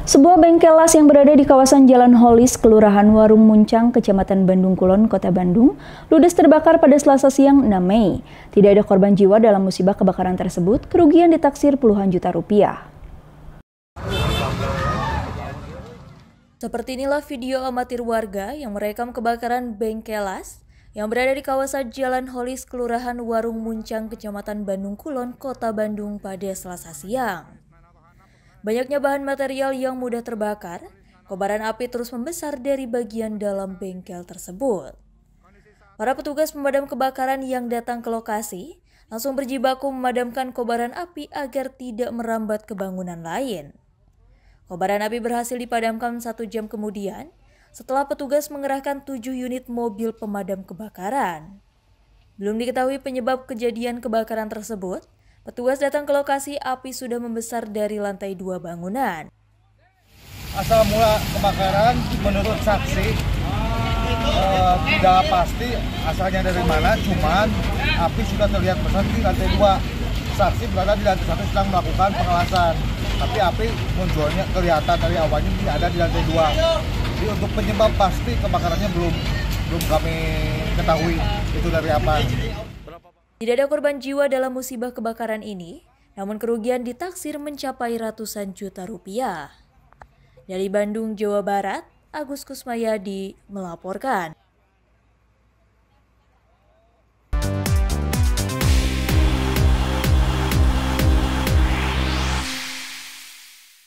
Sebuah bengkel las yang berada di kawasan Jalan Holis, Kelurahan Warung Muncang, Kecamatan Bandung Kulon, Kota Bandung, ludes terbakar pada Selasa siang 6 Mei. Tidak ada korban jiwa dalam musibah kebakaran tersebut, kerugian ditaksir puluhan juta rupiah. Seperti inilah video amatir warga yang merekam kebakaran bengkel las yang berada di kawasan Jalan Holis, Kelurahan Warung Muncang, Kecamatan Bandung Kulon, Kota Bandung pada Selasa siang. Banyaknya bahan material yang mudah terbakar, kobaran api terus membesar dari bagian dalam bengkel tersebut. Para petugas pemadam kebakaran yang datang ke lokasi langsung berjibaku memadamkan kobaran api agar tidak merambat ke bangunan lain. Kobaran api berhasil dipadamkan 1 jam kemudian setelah petugas mengerahkan 7 unit mobil pemadam kebakaran. Belum diketahui penyebab kejadian kebakaran tersebut. Petugas datang ke lokasi, api sudah membesar dari lantai 2 bangunan. Asal mula kebakaran menurut saksi tidak pasti asalnya dari mana, cuman api sudah terlihat besar di lantai 2. Saksi berada di lantai 1 sedang melakukan pengawasan, tapi api munculnya kelihatan dari awalnya ada di lantai 2. Jadi untuk penyebab pasti kebakarannya belum kami ketahui itu dari apa. Tidak ada korban jiwa dalam musibah kebakaran ini, namun kerugian ditaksir mencapai ratusan juta rupiah. Dari Bandung, Jawa Barat, Agus Kusmayadi melaporkan.